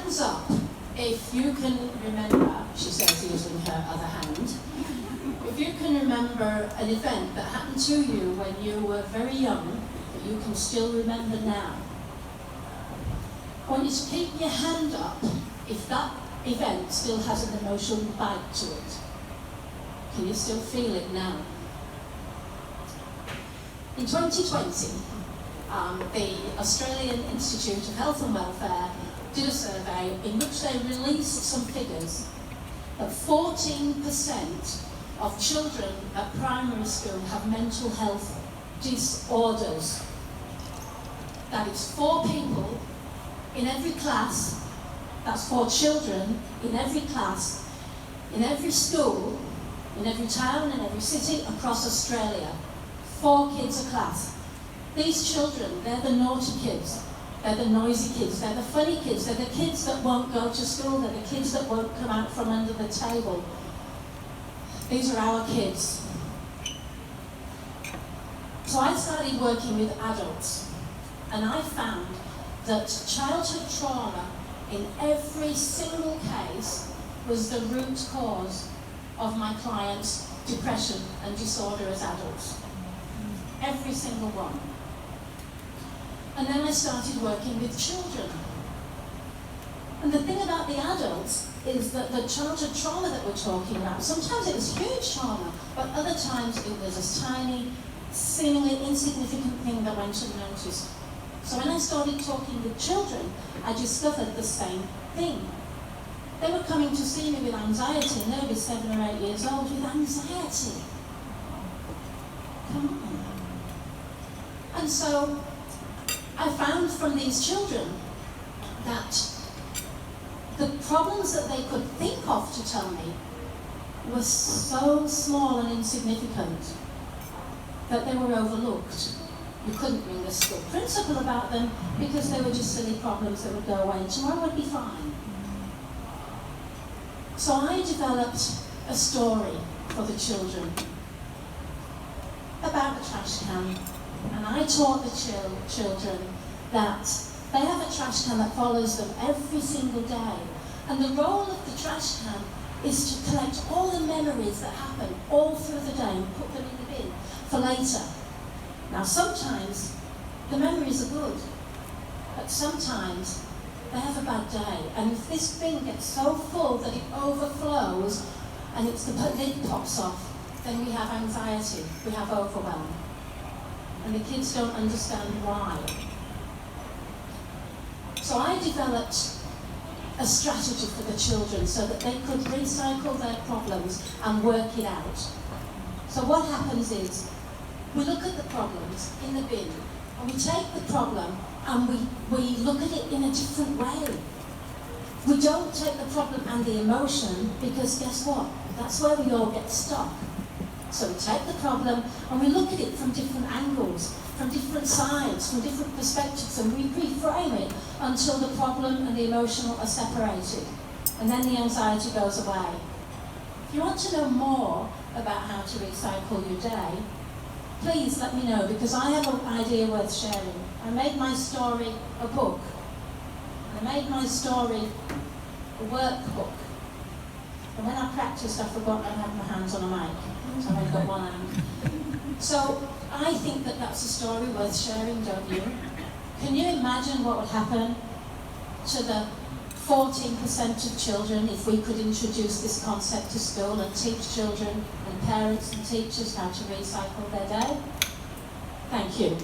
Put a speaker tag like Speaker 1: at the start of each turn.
Speaker 1: Hands up if you can remember, she says using her other hand, if you can remember an event that happened to you when you were very young, that you can still remember now. I want you to keep your hand up if that event still has an emotional bite to it. Can you still feel it now? In 2020, the Australian Institute of Health and Welfare did a survey in which they released some figures that 14% of children at primary school have mental health disorders. That is 4 people in every class, that's 4 children in every class, in every school, in every town, in every city across Australia. 4 kids a class. These children, they're the naughty kids, they're the noisy kids, they're the funny kids, they're the kids that won't go to school, they're the kids that won't come out from under the table. These are our kids. So I started working with adults, and I found that childhood trauma in every single case was the root cause of my clients' depression and disorder as adults. Every single one. And then I started working with children. And the thing about the adults is that the childhood trauma that we're talking about, sometimes it was huge trauma, but other times it was a tiny, seemingly insignificant thing that went unnoticed. So when I started talking with children, I discovered the same thing. They were coming to see me with anxiety, and they would be 7 or 8 years old with anxiety. Come on. And so I found from these children that the problems that they could think of to tell me were so small and insignificant that they were overlooked. You couldn't ring the school principal about them because they were just silly problems that would go away and tomorrow would be fine. So I developed a story for the children about a trash can, and I taught the children that they have a trash can that follows them every single day, and the role of the trash can is to collect all the memories that happen all through the day and put them in the bin for later. Now sometimes the memories are good, but sometimes they have a bad day, and if this bin gets so full that it overflows and the lid pops off, then we have anxiety, we have overwhelm, and the kids don't understand why. So I developed a strategy for the children so that they could recycle their problems and work it out. So what happens is, we look at the problems in the bin, and we take the problem and we look at it in a different way. We don't take the problem and the emotion, because guess what? That's where we all get stuck. So we take the problem and we look at it from different angles, from different sides, from different perspectives, and we reframe it until the problem and the emotional are separated. And then the anxiety goes away. If you want to know more about how to recycle your day, please let me know, because I have an idea worth sharing. I made my story a book. I made my story a workbook. And when I practiced, I forgot I had my hands on a mic, so I've only got one hand. So I think that that's a story worth sharing, don't you? Can you imagine what would happen to the 14% of children if we could introduce this concept to school and teach children and parents and teachers how to recycle their day? Thank you.